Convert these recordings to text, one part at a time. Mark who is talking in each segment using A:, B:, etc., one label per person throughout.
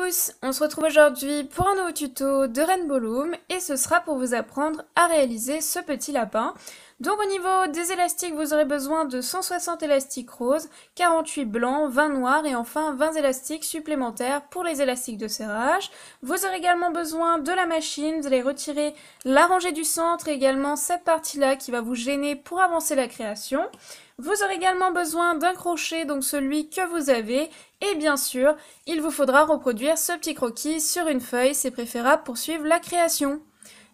A: tous, on se retrouve aujourd'hui pour un nouveau tuto de Rainbow Loom et ce sera pour vous apprendre à réaliser ce petit lapin. Donc au niveau des élastiques, vous aurez besoin de 160 élastiques roses, 48 blancs, 20 noirs et enfin 20 élastiques supplémentaires pour les élastiques de serrage. Vous aurez également besoin de la machine, vous allez retirer la rangée du centre et également cette partie-là qui va vous gêner pour avancer la création. Vous aurez également besoin d'un crochet, donc celui que vous avez, et bien sûr, il vous faudra reproduire ce petit croquis sur une feuille, c'est préférable pour suivre la création.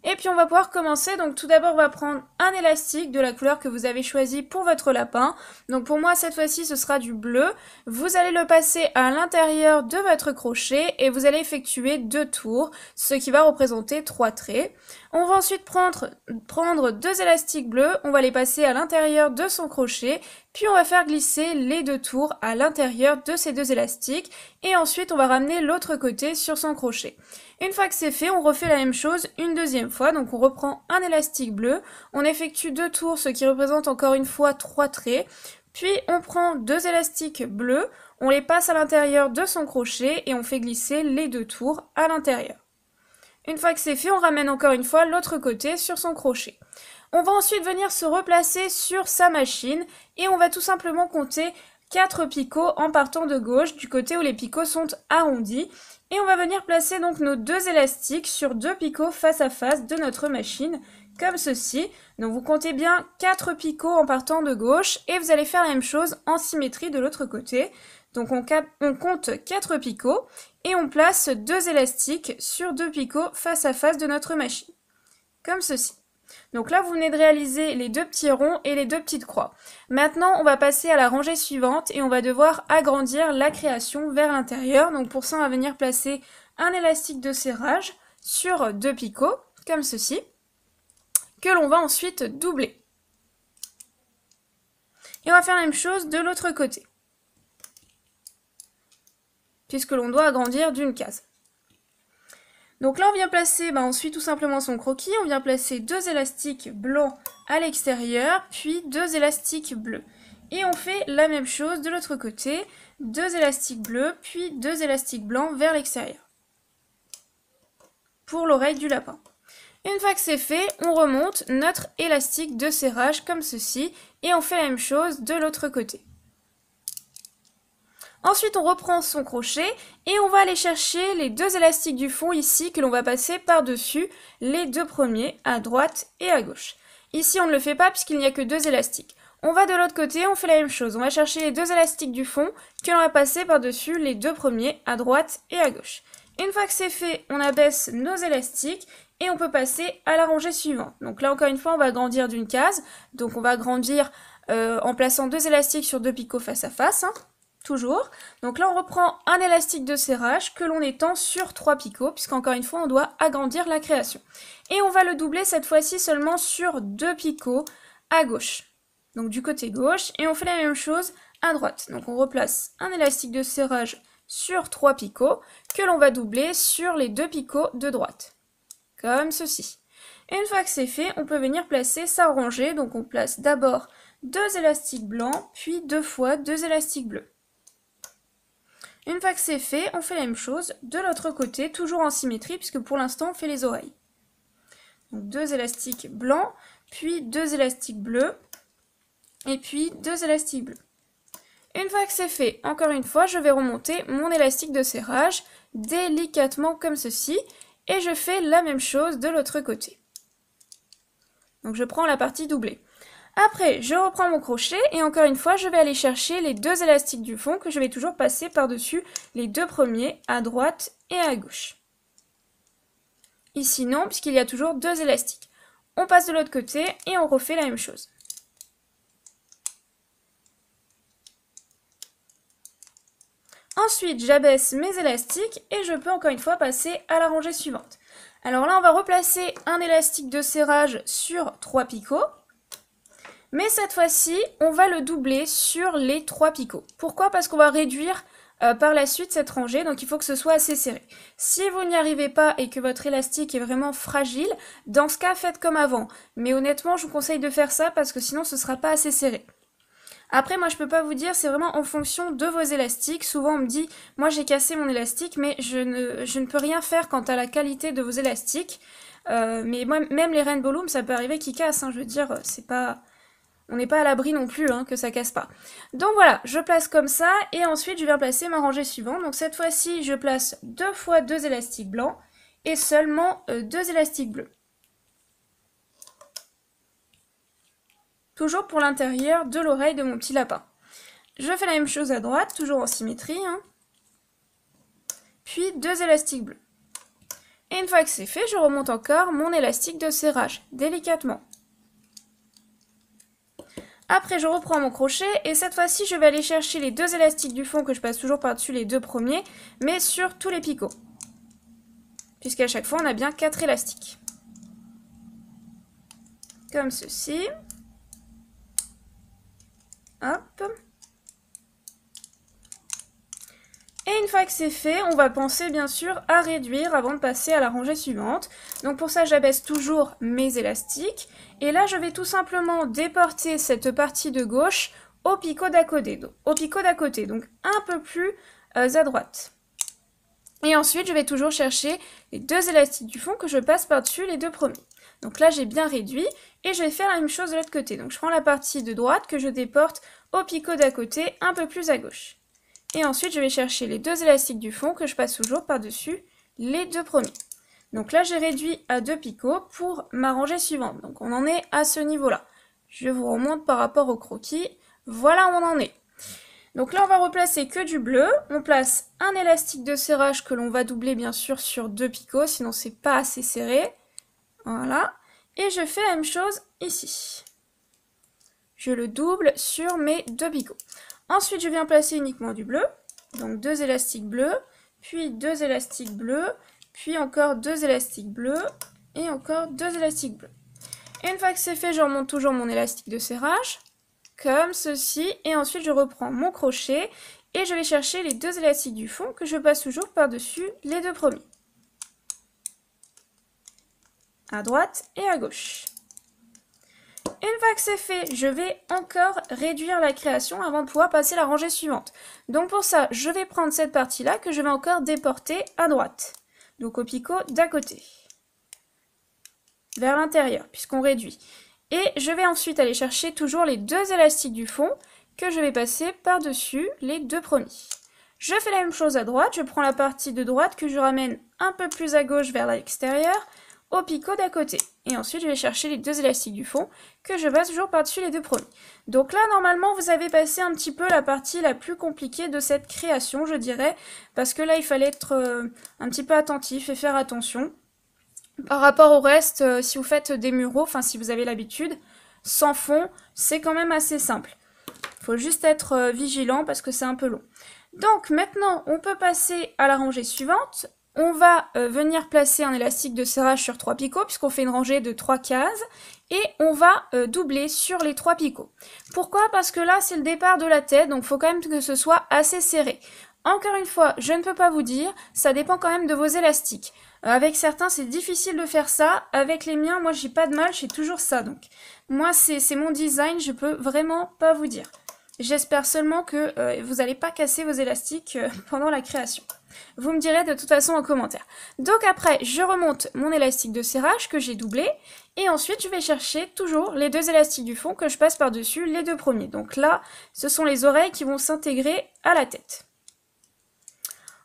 A: Et puis on va pouvoir commencer, donc tout d'abord on va prendre un élastique de la couleur que vous avez choisi pour votre lapin. Donc pour moi cette fois-ci ce sera du bleu. Vous allez le passer à l'intérieur de votre crochet et vous allez effectuer 2 tours, ce qui va représenter 3 traits. On va ensuite prendre 2 élastiques bleus, on va les passer à l'intérieur de son crochet, puis on va faire glisser les 2 tours à l'intérieur de ces 2 élastiques et ensuite on va ramener l'autre côté sur son crochet. Une fois que c'est fait, on refait la même chose une deuxième fois, donc on reprend un élastique bleu, on effectue 2 tours, ce qui représente encore une fois 3 traits, puis on prend 2 élastiques bleus, on les passe à l'intérieur de son crochet et on fait glisser les 2 tours à l'intérieur. Une fois que c'est fait, on ramène encore une fois l'autre côté sur son crochet. On va ensuite venir se replacer sur sa machine et on va tout simplement compter 4 picots en partant de gauche, du côté où les picots sont arrondis. Et on va venir placer donc nos 2 élastiques sur 2 picots face à face de notre machine, comme ceci. Donc vous comptez bien 4 picots en partant de gauche et vous allez faire la même chose en symétrie de l'autre côté. Donc on compte 4 picots et on place 2 élastiques sur 2 picots face à face de notre machine, comme ceci. Donc là, vous venez de réaliser les 2 petits ronds et les 2 petites croix. Maintenant, on va passer à la rangée suivante et on va devoir agrandir la création vers l'intérieur. Donc pour ça, on va venir placer un élastique de serrage sur 2 picots, comme ceci, que l'on va ensuite doubler. Et on va faire la même chose de l'autre côté, puisque l'on doit agrandir d'une case. Donc là, on vient placer, on suit tout simplement son croquis, on vient placer 2 élastiques blancs à l'extérieur, puis 2 élastiques bleus. Et on fait la même chose de l'autre côté, 2 élastiques bleus, puis 2 élastiques blancs vers l'extérieur, pour l'oreille du lapin. Une fois que c'est fait, on remonte notre élastique de serrage comme ceci, et on fait la même chose de l'autre côté. Ensuite, on reprend son crochet et on va aller chercher les 2 élastiques du fond ici que l'on va passer par-dessus les 2 premiers à droite et à gauche. Ici, on ne le fait pas puisqu'il n'y a que 2 élastiques. On va de l'autre côté, on fait la même chose. On va chercher les 2 élastiques du fond que l'on va passer par-dessus les 2 premiers à droite et à gauche. Une fois que c'est fait, on abaisse nos élastiques et on peut passer à la rangée suivante. Donc là, encore une fois, on va agrandir d'une case. Donc on va agrandir en plaçant 2 élastiques sur 2 picots face à face. Toujours. Donc là, on reprend un élastique de serrage que l'on étend sur 3 picots, puisqu'encore une fois, on doit agrandir la création. Et on va le doubler cette fois-ci seulement sur 2 picots à gauche. Donc du côté gauche, et on fait la même chose à droite. Donc on replace un élastique de serrage sur 3 picots, que l'on va doubler sur les 2 picots de droite. Comme ceci. Et une fois que c'est fait, on peut venir placer sa rangée. Donc on place d'abord 2 élastiques blancs, puis 2 fois 2 élastiques bleus. Une fois que c'est fait, on fait la même chose de l'autre côté, toujours en symétrie, puisque pour l'instant on fait les oreilles. Donc 2 élastiques blancs, puis 2 élastiques bleus, et puis 2 élastiques bleus. Une fois que c'est fait, encore une fois, je vais remonter mon élastique de serrage délicatement comme ceci, et je fais la même chose de l'autre côté. Donc je prends la partie doublée. Après, je reprends mon crochet et encore une fois, je vais aller chercher les 2 élastiques du fond que je vais toujours passer par-dessus les 2 premiers à droite et à gauche. Ici non, puisqu'il y a toujours 2 élastiques. On passe de l'autre côté et on refait la même chose. Ensuite, j'abaisse mes élastiques et je peux encore une fois passer à la rangée suivante. Alors là, on va replacer un élastique de serrage sur 3 picots. Mais cette fois-ci, on va le doubler sur les 3 picots. Pourquoi? Parce qu'on va réduire par la suite cette rangée, donc il faut que ce soit assez serré. Si vous n'y arrivez pas et que votre élastique est vraiment fragile, dans ce cas, faites comme avant. Mais honnêtement, je vous conseille de faire ça parce que sinon ce ne sera pas assez serré. Après, moi, je peux pas vous dire, c'est vraiment en fonction de vos élastiques. Souvent, on me dit, moi, j'ai cassé mon élastique, mais je ne peux rien faire quant à la qualité de vos élastiques. Mais moi, même les Rainbow Loom, ça peut arriver qu'ils cassent, hein, je veux dire, c'est pas... On n'est pas à l'abri non plus, hein, que ça casse pas. Donc voilà, je place comme ça, et ensuite, je viens placer ma rangée suivante. Donc cette fois-ci, je place 2 fois 2 élastiques blancs, et seulement 2 élastiques bleus. Toujours pour l'intérieur de l'oreille de mon petit lapin. Je fais la même chose à droite, toujours en symétrie. Hein. Puis 2 élastiques bleus. Et une fois que c'est fait, je remonte encore mon élastique de serrage, délicatement. Après, je reprends mon crochet, et cette fois-ci, je vais aller chercher les 2 élastiques du fond que je passe toujours par-dessus les 2 premiers, mais sur tous les picots. Puisqu'à chaque fois, on a bien 4 élastiques. Comme ceci. Hop. Et une fois que c'est fait, on va penser bien sûr à réduire avant de passer à la rangée suivante. Donc pour ça, j'abaisse toujours mes élastiques. Et là, je vais tout simplement déporter cette partie de gauche au picot d'à côté. Donc un peu plus à droite. Et ensuite, je vais toujours chercher les 2 élastiques du fond que je passe par-dessus les 2 premiers. Donc là, j'ai bien réduit et je vais faire la même chose de l'autre côté. Donc je prends la partie de droite que je déporte au picot d'à côté, un peu plus à gauche. Et ensuite, je vais chercher les 2 élastiques du fond que je passe toujours par-dessus les 2 premiers. Donc là, j'ai réduit à 2 picots pour ma rangée suivante. Donc on en est à ce niveau-là. Je vous remonte par rapport au croquis. Voilà où on en est. Donc là, on va replacer que du bleu. On place un élastique de serrage que l'on va doubler bien sûr sur 2 picots, sinon c'est pas assez serré. Voilà. Et je fais la même chose ici. Je le double sur mes 2 picots. Ensuite, je viens placer uniquement du bleu. Donc 2 élastiques bleus, puis 2 élastiques bleus, puis encore 2 élastiques bleus, et encore 2 élastiques bleus. Et une fois que c'est fait, je remonte toujours mon élastique de serrage, comme ceci. Et ensuite, je reprends mon crochet, et je vais chercher les 2 élastiques du fond que je passe toujours par-dessus les 2 premiers. À droite et à gauche. Une fois que c'est fait, je vais encore réduire la création avant de pouvoir passer à la rangée suivante. Donc pour ça, je vais prendre cette partie-là que je vais encore déporter à droite. Donc au picot d'à côté. Vers l'intérieur, puisqu'on réduit. Et je vais ensuite aller chercher toujours les 2 élastiques du fond que je vais passer par-dessus les 2 premiers. Je fais la même chose à droite, je prends la partie de droite que je ramène un peu plus à gauche vers l'extérieur, au picot d'à côté. Et ensuite, je vais chercher les 2 élastiques du fond que je passe toujours par-dessus les 2 premiers. Donc là, normalement, vous avez passé un petit peu la partie la plus compliquée de cette création, je dirais, parce que là, il fallait être un petit peu attentif et faire attention. Par rapport au reste, si vous faites des muraux, enfin si vous avez l'habitude, sans fond, c'est quand même assez simple. Il faut juste être vigilant parce que c'est un peu long. Donc maintenant, on peut passer à la rangée suivante. On va venir placer un élastique de serrage sur 3 picots puisqu'on fait une rangée de 3 cases et on va doubler sur les 3 picots. Pourquoi? Parce que là c'est le départ de la tête, donc il faut quand même que ce soit assez serré. Encore une fois, je ne peux pas vous dire, ça dépend quand même de vos élastiques. Avec certains c'est difficile de faire ça, avec les miens moi j'ai pas de mal, j'ai toujours ça donc. Moi c'est mon design, je peux vraiment pas vous dire. J'espère seulement que vous n'allez pas casser vos élastiques pendant la création. Vous me direz de toute façon en commentaire. Donc après, je remonte mon élastique de serrage que j'ai doublé. Et ensuite, je vais chercher toujours les 2 élastiques du fond que je passe par-dessus les 2 premiers. Donc là, ce sont les oreilles qui vont s'intégrer à la tête.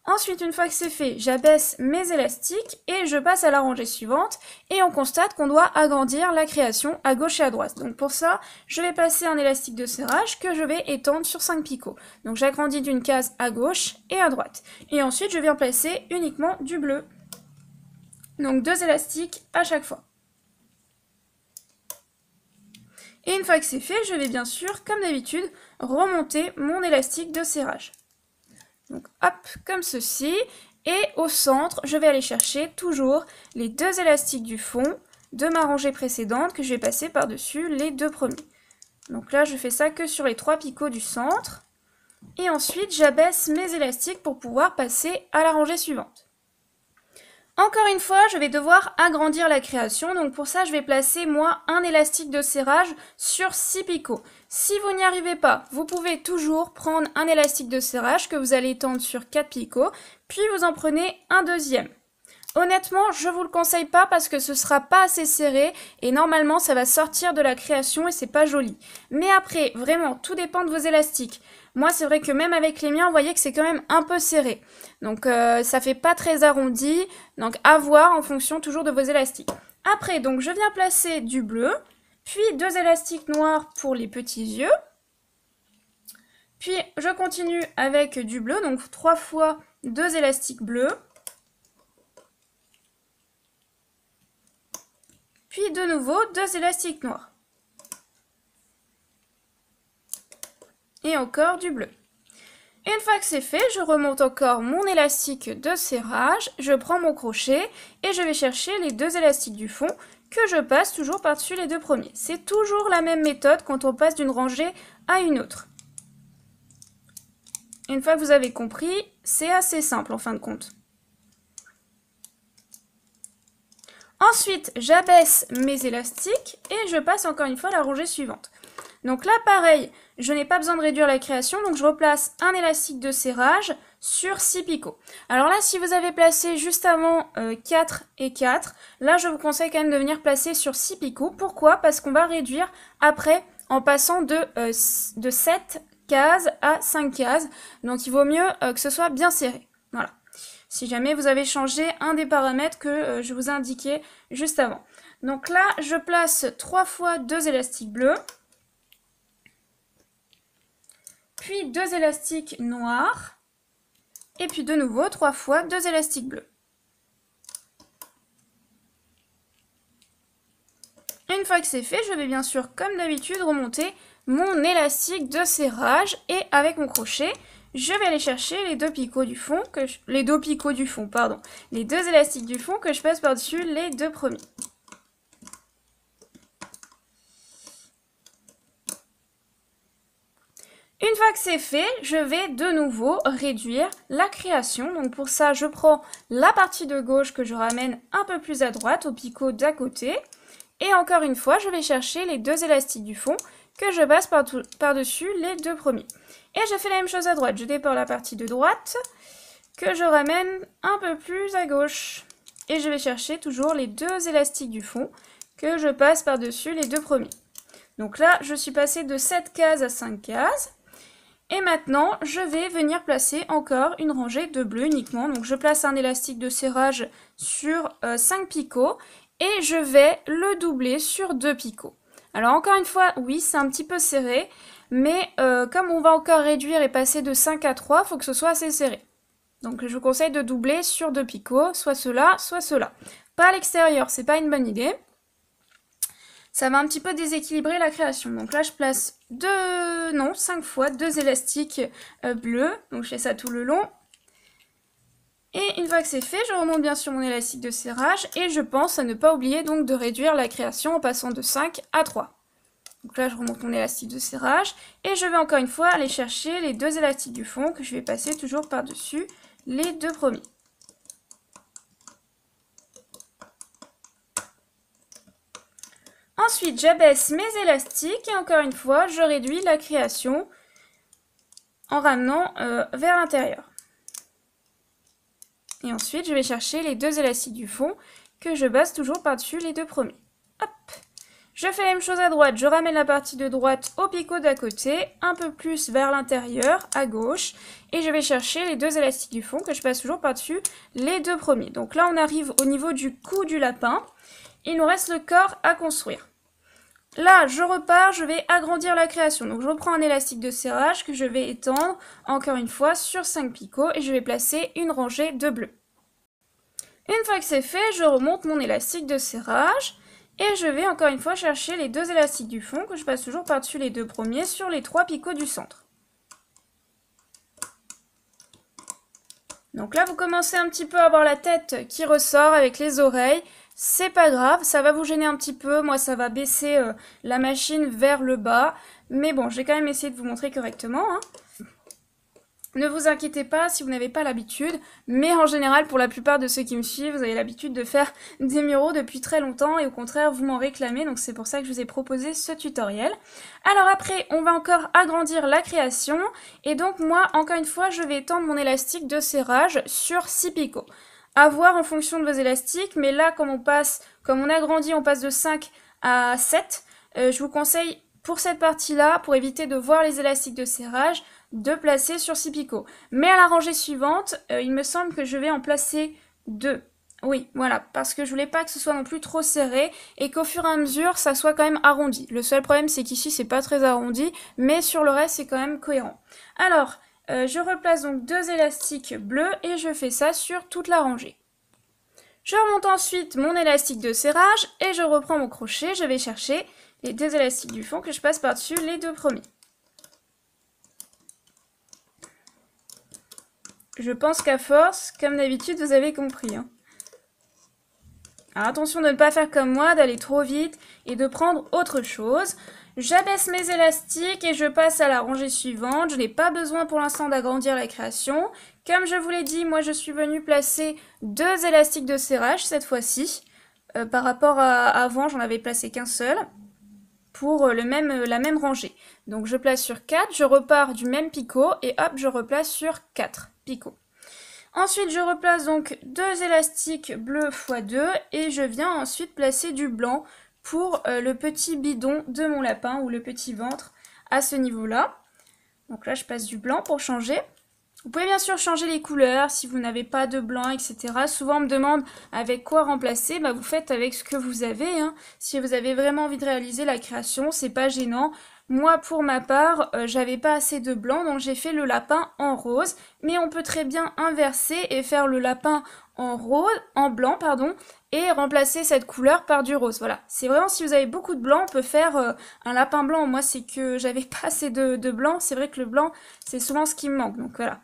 A: Ensuite, une fois que c'est fait, j'abaisse mes élastiques et je passe à la rangée suivante. Et on constate qu'on doit agrandir la création à gauche et à droite. Donc pour ça, je vais passer un élastique de serrage que je vais étendre sur 5 picots. Donc j'agrandis d'une case à gauche et à droite. Et ensuite, je viens placer uniquement du bleu. Donc 2 élastiques à chaque fois. Et une fois que c'est fait, je vais bien sûr, comme d'habitude, remonter mon élastique de serrage. Donc hop, comme ceci, et au centre, je vais aller chercher toujours les 2 élastiques du fond de ma rangée précédente que je vais passer par-dessus les 2 premiers. Donc là, je fais ça que sur les 3 picots du centre, et ensuite j'abaisse mes élastiques pour pouvoir passer à la rangée suivante. Encore une fois, je vais devoir agrandir la création, donc pour ça je vais placer moi un élastique de serrage sur 6 picots. Si vous n'y arrivez pas, vous pouvez toujours prendre un élastique de serrage que vous allez étendre sur 4 picots, puis vous en prenez un deuxième. Honnêtement, je vous le conseille pas parce que ce sera pas assez serré et normalement ça va sortir de la création et c'est pas joli. Mais après, vraiment, tout dépend de vos élastiques. Moi, c'est vrai que même avec les miens, vous voyez que c'est quand même un peu serré. Donc ça fait pas très arrondi, donc à voir en fonction toujours de vos élastiques. Après, donc je viens placer du bleu, puis 2 élastiques noirs pour les petits yeux. Puis je continue avec du bleu, donc 3 fois 2 élastiques bleus. Puis de nouveau 2 élastiques noirs. Et encore du bleu. Une fois que c'est fait, je remonte encore mon élastique de serrage, je prends mon crochet et je vais chercher les 2 élastiques du fond que je passe toujours par-dessus les 2 premiers. C'est toujours la même méthode quand on passe d'une rangée à une autre. Une fois que vous avez compris, c'est assez simple en fin de compte. Ensuite, j'abaisse mes élastiques et je passe encore une fois à la rangée suivante. Donc là, pareil, je n'ai pas besoin de réduire la création, donc je replace un élastique de serrage sur 6 picots. Alors là, si vous avez placé juste avant 4 et 4, là, je vous conseille quand même de venir placer sur 6 picots. Pourquoi? Parce qu'on va réduire après en passant de 7 cases à 5 cases. Donc il vaut mieux que ce soit bien serré. Voilà. Si jamais vous avez changé un des paramètres que je vous ai indiqué juste avant. Donc là, je place 3 fois 2 élastiques bleus, puis 2 élastiques noirs, et puis de nouveau 3 fois 2 élastiques bleus. Une fois que c'est fait, je vais bien sûr, comme d'habitude, remonter mon élastique de serrage et avec mon crochet, je vais aller chercher les 2 picots du fond, les 2 élastiques du fond que je passe par-dessus les 2 premiers. Une fois que c'est fait, je vais de nouveau réduire la création. Donc pour ça, je prends la partie de gauche que je ramène un peu plus à droite au picot d'à côté. Et encore une fois, je vais chercher les 2 élastiques du fond que je passe par-dessus les 2 premiers. Et je fais la même chose à droite. Je dépare la partie de droite que je ramène un peu plus à gauche. Et je vais chercher toujours les 2 élastiques du fond que je passe par-dessus les 2 premiers. Donc là, je suis passée de 7 cases à 5 cases. Et maintenant, je vais venir placer encore une rangée de bleu uniquement. Donc je place un élastique de serrage sur 5 picots et je vais le doubler sur 2 picots. Alors encore une fois, oui, c'est un petit peu serré, mais comme on va encore réduire et passer de 5 à 3, il faut que ce soit assez serré. Donc je vous conseille de doubler sur 2 picots, soit cela, soit cela. Pas à l'extérieur, c'est pas une bonne idée. Ça va un petit peu déséquilibrer la création. Donc là, je place 5 fois 2 élastiques bleus. Donc je fais ça tout le long. Et une fois que c'est fait, je remonte bien sur mon élastique de serrage. Et je pense à ne pas oublier donc de réduire la création en passant de 5 à 3. Donc là, je remonte mon élastique de serrage. Et je vais encore une fois aller chercher les 2 élastiques du fond que je vais passer toujours par-dessus les 2 premiers. Ensuite, j'abaisse mes élastiques et encore une fois, je réduis la création en ramenant vers l'intérieur. Et ensuite, je vais chercher les 2 élastiques du fond que je passe toujours par-dessus les 2 premiers. Hop! Je fais la même chose à droite, je ramène la partie de droite au picot d'à côté, un peu plus vers l'intérieur, à gauche, et je vais chercher les 2 élastiques du fond que je passe toujours par-dessus les 2 premiers. Donc là, on arrive au niveau du cou du lapin. Il nous reste le corps à construire. Là, je repars, je vais agrandir la création. Donc je reprends un élastique de serrage que je vais étendre, encore une fois, sur 5 picots et je vais placer une rangée de bleus. Une fois que c'est fait, je remonte mon élastique de serrage et je vais encore une fois chercher les 2 élastiques du fond que je passe toujours par-dessus les 2 premiers sur les 3 picots du centre. Donc là, vous commencez un petit peu à avoir la tête qui ressort avec les oreilles. C'est pas grave, ça va vous gêner un petit peu. Moi, ça va baisser la machine vers le bas. Mais bon, je vais quand même essayer de vous montrer correctement. Hein. Ne vous inquiétez pas si vous n'avez pas l'habitude, mais en général, pour la plupart de ceux qui me suivent, vous avez l'habitude de faire des muraux depuis très longtemps et au contraire, vous m'en réclamez, donc c'est pour ça que je vous ai proposé ce tutoriel. Alors après, on va encore agrandir la création, et donc moi, encore une fois, je vais étendre mon élastique de serrage sur 6 picots. À voir en fonction de vos élastiques, mais là, comme on agrandit, on passe de 5 à 7, je vous conseille pour cette partie-là, pour éviter de voir les élastiques de serrage, de placer sur 6 picots. Mais à la rangée suivante, il me semble que je vais en placer 2. Oui, voilà, parce que je voulais pas que ce soit non plus trop serré et qu'au fur et à mesure, ça soit quand même arrondi. Le seul problème, c'est qu'ici, c'est pas très arrondi, mais sur le reste, c'est quand même cohérent. Alors, je replace donc 2 élastiques bleus et je fais ça sur toute la rangée. Je remonte ensuite mon élastique de serrage et je reprends mon crochet. Je vais chercher les 2 élastiques du fond que je passe par-dessus les 2 premiers. Je pense qu'à force, comme d'habitude, vous avez compris. Alors attention de ne pas faire comme moi, d'aller trop vite et de prendre autre chose. J'abaisse mes élastiques et je passe à la rangée suivante. Je n'ai pas besoin pour l'instant d'agrandir la création. Comme je vous l'ai dit, moi je suis venue placer 2 élastiques de serrage cette fois-ci. Par rapport à avant, j'en avais placé qu'un seul pour la même rangée. Donc je place sur 4, je repars du même picot et hop, je replace sur 4 picots. Ensuite, je replace donc 2 élastiques bleus x 2 et je viens ensuite placer du blanc pour le petit bidon de mon lapin ou le petit ventre à ce niveau-là. Donc là, je passe du blanc pour changer. Vous pouvez bien sûr changer les couleurs si vous n'avez pas de blanc, etc. Souvent on me demande avec quoi remplacer, vous faites avec ce que vous avez. Si vous avez vraiment envie de réaliser la création, c'est pas gênant. Moi pour ma part, j'avais pas assez de blanc, donc j'ai fait le lapin en rose. Mais on peut très bien inverser et faire le lapin en blanc, et remplacer cette couleur par du rose. Voilà, c'est vraiment si vous avez beaucoup de blanc, on peut faire un lapin blanc. Moi c'est que j'avais pas assez de blanc, c'est vrai que le blanc c'est souvent ce qui me manque, donc voilà.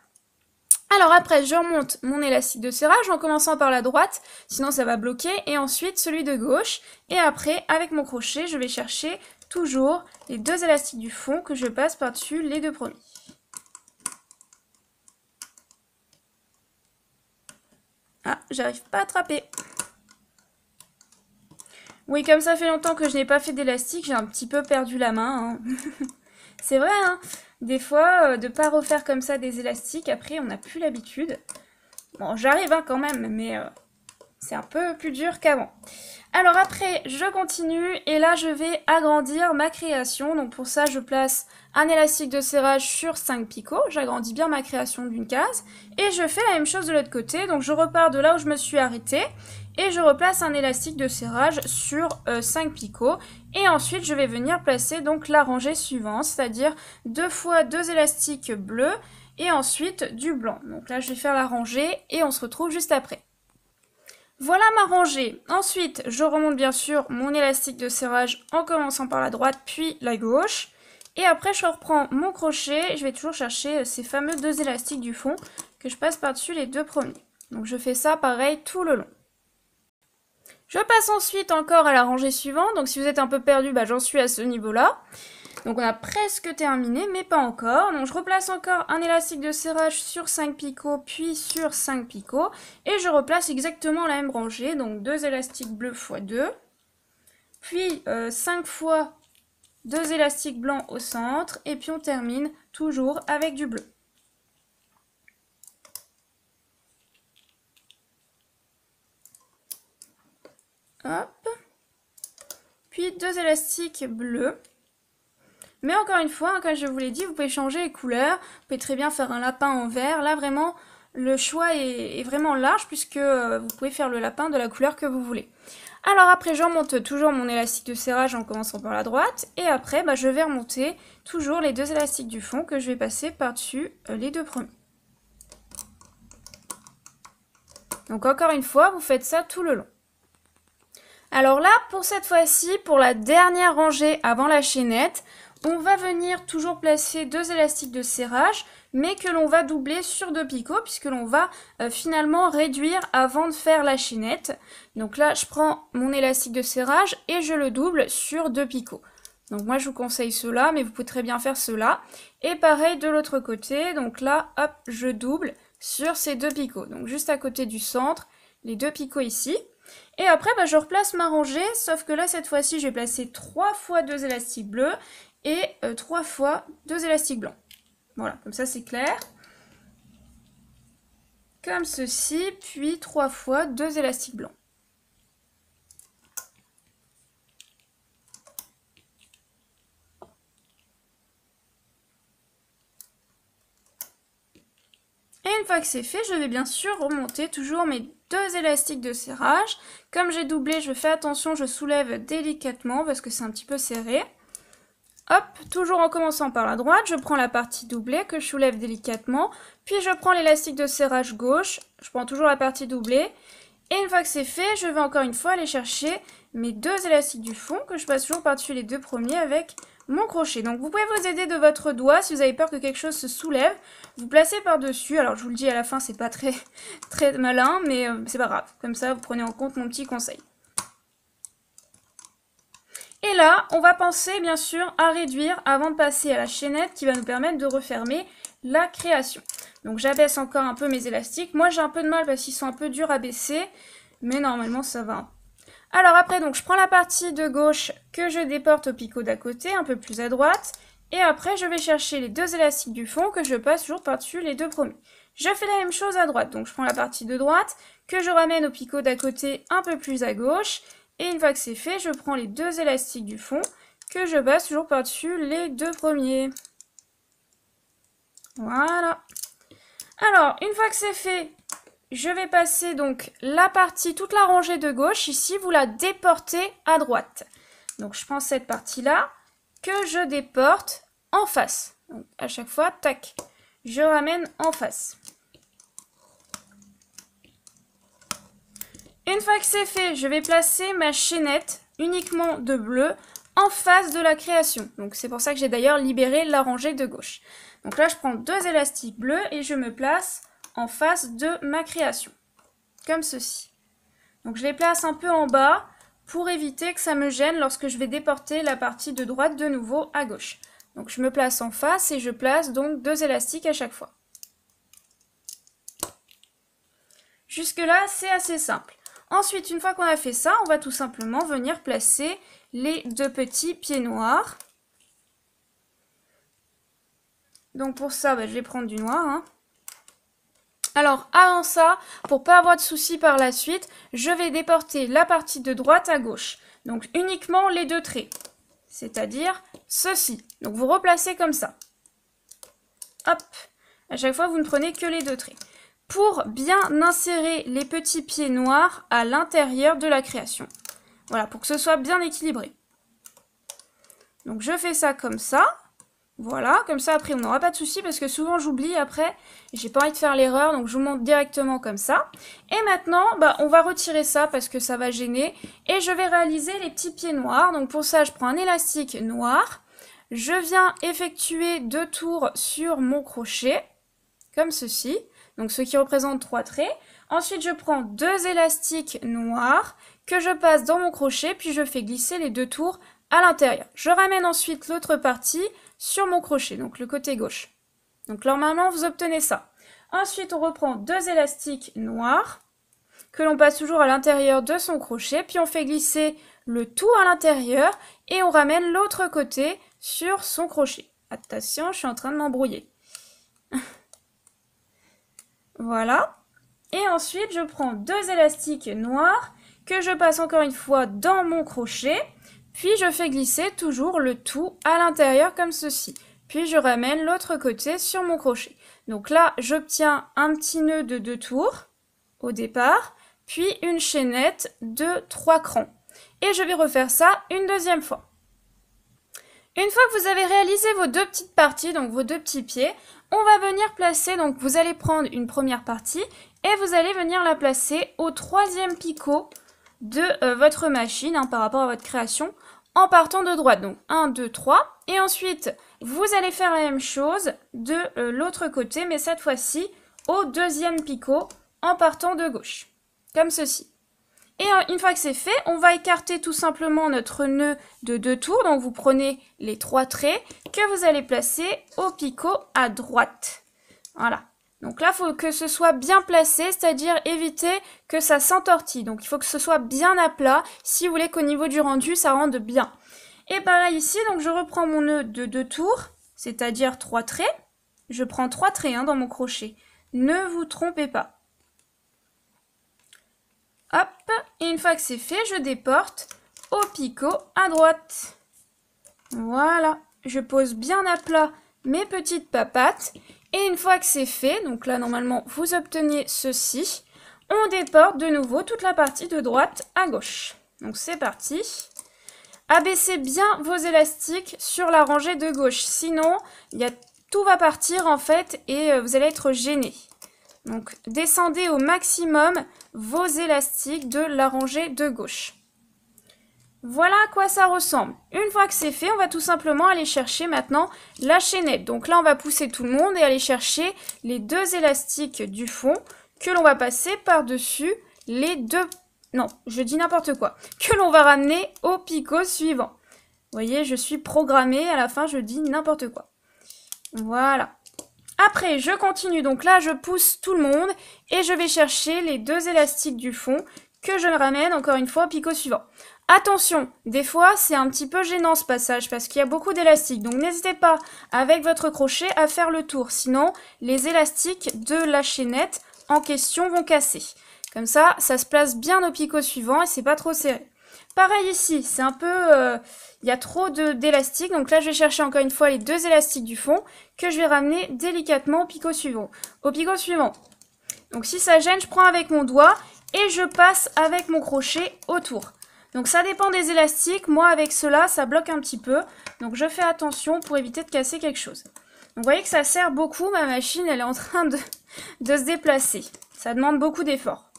A: Alors après, je remonte mon élastique de serrage en commençant par la droite, sinon ça va bloquer, et ensuite celui de gauche. Et après, avec mon crochet, je vais chercher toujours les 2 élastiques du fond que je passe par-dessus les 2 premiers. Ah, j'arrive pas à attraper. Oui, comme ça fait longtemps que je n'ai pas fait d'élastique, j'ai un petit peu perdu la main. C'est vrai, des fois, de pas refaire comme ça des élastiques, après on n'a plus l'habitude. Bon, j'arrive quand même, mais c'est un peu plus dur qu'avant. Alors après, je continue et là je vais agrandir ma création. Donc pour ça, je place un élastique de serrage sur 5 picots. J'agrandis bien ma création d'une case. Et je fais la même chose de l'autre côté. Donc je repars de là où je me suis arrêtée. Et je replace un élastique de serrage sur 5 picots. Et ensuite, je vais venir placer donc la rangée suivante, c'est-à-dire 2 fois 2 élastiques bleus et ensuite du blanc. Donc là, je vais faire la rangée et on se retrouve juste après. Voilà ma rangée. Ensuite, je remonte bien sûr mon élastique de serrage en commençant par la droite puis la gauche. Et après, je reprends mon crochet. Je vais toujours chercher ces fameux 2 élastiques du fond que je passe par-dessus les 2 premiers. Donc je fais ça pareil tout le long. Je passe ensuite encore à la rangée suivante. Donc si vous êtes un peu perdu, j'en suis à ce niveau-là. Donc on a presque terminé, mais pas encore. Donc je replace encore un élastique de serrage sur 5 picots, puis sur 5 picots. Et je replace exactement la même rangée. Donc 2 élastiques bleus x 2. Puis 5 fois 2 élastiques blancs au centre. Et puis on termine toujours avec du bleu. Hop. Puis 2 élastiques bleus. Mais encore une fois, comme je vous l'ai dit, vous pouvez changer les couleurs. Vous pouvez très bien faire un lapin en vert. Là, vraiment, le choix est vraiment large puisque vous pouvez faire le lapin de la couleur que vous voulez. Alors après, je remonte toujours mon élastique de serrage en commençant par la droite. Et après, je vais remonter toujours les 2 élastiques du fond que je vais passer par-dessus les 2 premiers. Donc encore une fois, vous faites ça tout le long. Alors là, pour cette fois-ci, pour la dernière rangée avant la chaînette, on va venir toujours placer 2 élastiques de serrage, mais que l'on va doubler sur 2 picots, puisque l'on va finalement réduire avant de faire la chaînette. Donc là, je prends mon élastique de serrage et je le double sur 2 picots. Donc moi je vous conseille ceux-là, mais vous pouvez très bien faire ceux-là. Et pareil de l'autre côté, donc là, hop, je double sur ces 2 picots. Donc juste à côté du centre, les 2 picots ici. Et après, je replace ma rangée, sauf que là, cette fois-ci, je vais placer 3 fois 2 élastiques bleus et 3 fois 2 élastiques blancs. Voilà, comme ça c'est clair. Comme ceci, puis 3 fois 2 élastiques blancs. Et une fois que c'est fait, je vais bien sûr remonter toujours mes 2 élastiques de serrage. Comme j'ai doublé, je fais attention, je soulève délicatement parce que c'est un petit peu serré. Hop, toujours en commençant par la droite, je prends la partie doublée que je soulève délicatement. Puis je prends l'élastique de serrage gauche, je prends toujours la partie doublée. Et une fois que c'est fait, je vais encore une fois aller chercher mes 2 élastiques du fond que je passe toujours par-dessus les 2 premiers avec mon crochet. Donc vous pouvez vous aider de votre doigt si vous avez peur que quelque chose se soulève. Vous placez par-dessus. Alors je vous le dis à la fin, c'est pas très malin, mais c'est pas grave. Comme ça, vous prenez en compte mon petit conseil. Et là, on va penser bien sûr à réduire avant de passer à la chaînette qui va nous permettre de refermer la création. Donc j'abaisse encore un peu mes élastiques. Moi j'ai un peu de mal parce qu'ils sont un peu durs à baisser, mais normalement ça va. Alors après, donc je prends la partie de gauche que je déporte au picot d'à côté, un peu plus à droite. Et après, je vais chercher les 2 élastiques du fond que je passe toujours par-dessus les 2 premiers. Je fais la même chose à droite. Donc je prends la partie de droite que je ramène au picot d'à côté un peu plus à gauche. Et une fois que c'est fait, je prends les 2 élastiques du fond que je passe toujours par-dessus les 2 premiers. Voilà. Alors, une fois que c'est fait, je vais passer donc la partie, toute la rangée de gauche, ici, vous la déportez à droite. Donc je prends cette partie-là que je déporte en face. Donc à chaque fois, tac, je ramène en face. Une fois que c'est fait, je vais placer ma chaînette uniquement de bleu en face de la création. Donc c'est pour ça que j'ai d'ailleurs libéré la rangée de gauche. Donc là, je prends 2 élastiques bleus et je me place en face de ma création. Comme ceci. Donc je les place un peu en bas pour éviter que ça me gêne lorsque je vais déporter la partie de droite de nouveau à gauche. Donc je me place en face et je place donc 2 élastiques à chaque fois. Jusque là, c'est assez simple. Ensuite, une fois qu'on a fait ça, on va tout simplement venir placer les 2 petits pieds noirs. Donc pour ça, je vais prendre du noir. Alors avant ça, pour pas avoir de soucis par la suite, je vais déporter la partie de droite à gauche. Donc uniquement les 2 traits. C'est-à-dire ceci. Donc vous replacez comme ça. Hop. À chaque fois, vous ne prenez que les 2 traits. Pour bien insérer les petits pieds noirs à l'intérieur de la création. Voilà, pour que ce soit bien équilibré. Donc je fais ça comme ça. Voilà, comme ça après on n'aura pas de soucis parce que souvent j'oublie après. J'ai pas envie de faire l'erreur, donc je vous montre directement comme ça. Et maintenant, on va retirer ça parce que ça va gêner. Et je vais réaliser les petits pieds noirs. Donc pour ça, je prends un élastique noir. Je viens effectuer 2 tours sur mon crochet, comme ceci. Donc ce qui représente 3 traits. Ensuite, je prends 2 élastiques noirs que je passe dans mon crochet, puis je fais glisser les 2 tours à l'intérieur. Je ramène ensuite l'autre partie sur mon crochet, donc le côté gauche. Donc normalement, vous obtenez ça. Ensuite, on reprend 2 élastiques noirs que l'on passe toujours à l'intérieur de son crochet, puis on fait glisser le tout à l'intérieur et on ramène l'autre côté sur son crochet. Attention, je suis en train de m'embrouiller. Voilà. Et ensuite, je prends 2 élastiques noirs que je passe encore une fois dans mon crochet. Puis je fais glisser toujours le tout à l'intérieur comme ceci. Puis je ramène l'autre côté sur mon crochet. Donc là, j'obtiens un petit nœud de 2 tours au départ, puis une chaînette de 3 crans. Et je vais refaire ça une deuxième fois. Une fois que vous avez réalisé vos 2 petites parties, donc vos 2 petits pieds, on va venir placer, donc vous allez prendre une première partie et vous allez venir la placer au 3e picot de votre machine par rapport à votre création en partant de droite. Donc 1, 2, 3. Et ensuite, vous allez faire la même chose de l'autre côté, mais cette fois-ci au 2e picot en partant de gauche. Comme ceci. Et une fois que c'est fait, on va écarter tout simplement notre nœud de 2 tours. Donc vous prenez les 3 traits que vous allez placer au picot à droite. Voilà. Donc là, il faut que ce soit bien placé, c'est-à-dire éviter que ça s'entortille. Donc il faut que ce soit bien à plat si vous voulez qu'au niveau du rendu, ça rende bien. Et pareil ici, donc je reprends mon nœud de 2 tours, c'est-à-dire 3 traits. Je prends 3 traits dans mon crochet. Ne vous trompez pas. Hop, et une fois que c'est fait, je déporte au picot à droite. Voilà, je pose bien à plat mes petites papates. Et une fois que c'est fait, donc là normalement vous obtenez ceci, on déporte de nouveau toute la partie de droite à gauche. Donc c'est parti. Abaissez bien vos élastiques sur la rangée de gauche, sinon tout va partir en fait et vous allez être gêné. Donc descendez au maximum vos élastiques de la rangée de gauche. Voilà à quoi ça ressemble. Une fois que c'est fait, on va tout simplement aller chercher maintenant la chaînette. Donc là, on va pousser tout le monde et aller chercher les 2 élastiques du fond que l'on va passer par-dessus les 2... Non, je dis n'importe quoi. Que l'on va ramener au picot suivant. Vous voyez, je suis programmée. À la fin, je dis n'importe quoi. Voilà. Après, je continue. Donc là, je pousse tout le monde et je vais chercher les 2 élastiques du fond que je ramène encore une fois au picot suivant. Attention, des fois c'est un petit peu gênant ce passage parce qu'il y a beaucoup d'élastiques. Donc n'hésitez pas avec votre crochet à faire le tour. Sinon, les élastiques de la chaînette en question vont casser. Comme ça se place bien au picot suivant et c'est pas trop serré. Pareil ici, c'est un peu... il y a trop d'élastiques. Donc là, je vais chercher encore une fois les 2 élastiques du fond que je vais ramener délicatement au picot suivant. Donc si ça gêne, je prends avec mon doigt et je passe avec mon crochet autour. Donc ça dépend des élastiques. Moi, avec cela, ça bloque un petit peu. Donc je fais attention pour éviter de casser quelque chose. Donc vous voyez que ça sert beaucoup. Ma machine, elle est en train de se déplacer. Ça demande beaucoup d'efforts.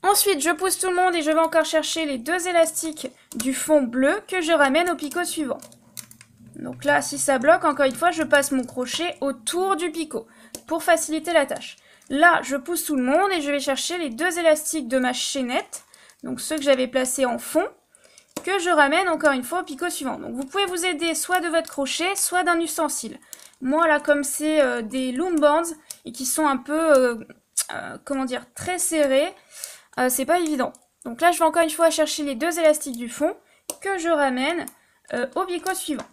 A: Ensuite, je pousse tout le monde et je vais encore chercher les 2 élastiques du fond bleu que je ramène au picot suivant. Donc là, si ça bloque, encore une fois, je passe mon crochet autour du picot pour faciliter la tâche. Là, je pousse tout le monde et je vais chercher les 2 élastiques de ma chaînette, donc ceux que j'avais placés en fond, que je ramène encore une fois au picot suivant. Donc vous pouvez vous aider soit de votre crochet, soit d'un ustensile. Moi, là, comme c'est des loom bands et qui sont un peu, comment dire, très serrés, c'est pas évident. Donc là, je vais encore une fois chercher les 2 élastiques du fond que je ramène au picot suivant.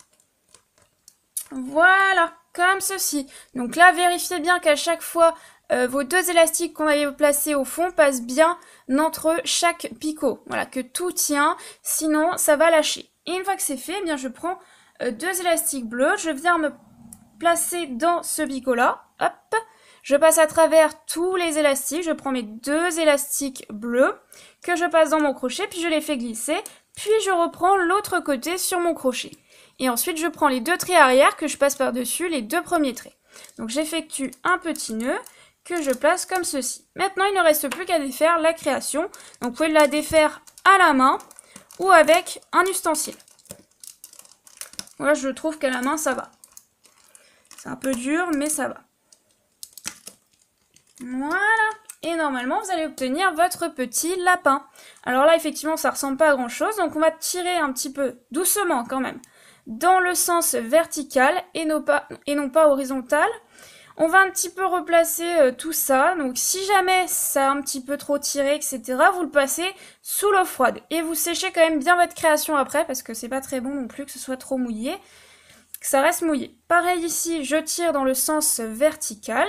A: Voilà, comme ceci. Donc là, vérifiez bien qu'à chaque fois, vos 2 élastiques qu'on avait placés au fond passent bien entre chaque picot. Voilà, que tout tient, sinon ça va lâcher. Et une fois que c'est fait, eh bien, je prends 2 élastiques bleus, je viens me placer dans ce picot-là. Hop, je passe à travers tous les élastiques, je prends mes 2 élastiques bleus que je passe dans mon crochet, puis je les fais glisser, puis je reprends l'autre côté sur mon crochet. Et ensuite, je prends les 2 traits arrière que je passe par-dessus les 2 premiers traits. Donc j'effectue un petit nœud que je place comme ceci. Maintenant, il ne reste plus qu'à défaire la création. Donc vous pouvez la défaire à la main ou avec un ustensile. Moi, je trouve qu'à la main, ça va. C'est un peu dur, mais ça va. Voilà. Et normalement, vous allez obtenir votre petit lapin. Alors là, effectivement, ça ressemble pas à grand-chose. Donc on va tirer un petit peu doucement quand même dans le sens vertical et non pas horizontal. On va un petit peu replacer tout ça. Donc si jamais ça a un petit peu trop tiré, etc., vous le passez sous l'eau froide. Et vous séchez quand même bien votre création après, parce que c'est pas très bon non plus que ce soit trop mouillé, que ça reste mouillé. Pareil ici, je tire dans le sens vertical.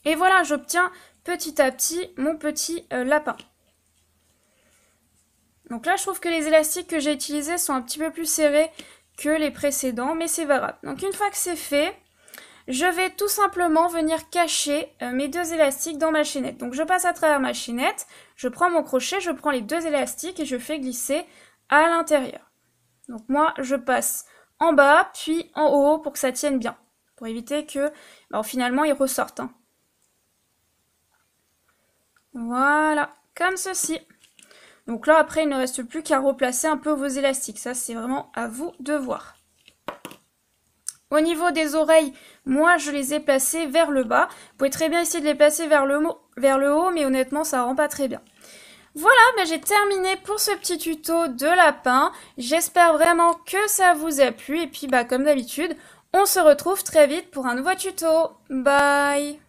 A: Et voilà, j'obtiens petit à petit mon petit lapin. Donc là, je trouve que les élastiques que j'ai utilisés sont un petit peu plus serrés que les précédents, mais c'est pas grave. Donc une fois que c'est fait, je vais tout simplement venir cacher mes 2 élastiques dans ma chaînette. Donc je passe à travers ma chaînette, je prends mon crochet, je prends les 2 élastiques et je fais glisser à l'intérieur. Donc moi, je passe en bas, puis en haut pour que ça tienne bien. Pour éviter que finalement ils ressortent. Hein. Voilà, comme ceci. Donc là, après, il ne reste plus qu'à replacer un peu vos élastiques. Ça, c'est vraiment à vous de voir. Au niveau des oreilles, moi je les ai placées vers le bas. Vous pouvez très bien essayer de les placer vers le haut, mais honnêtement ça rend pas très bien. Voilà, j'ai terminé pour ce petit tuto de lapin. J'espère vraiment que ça vous a plu. Et puis comme d'habitude, on se retrouve très vite pour un nouveau tuto. Bye!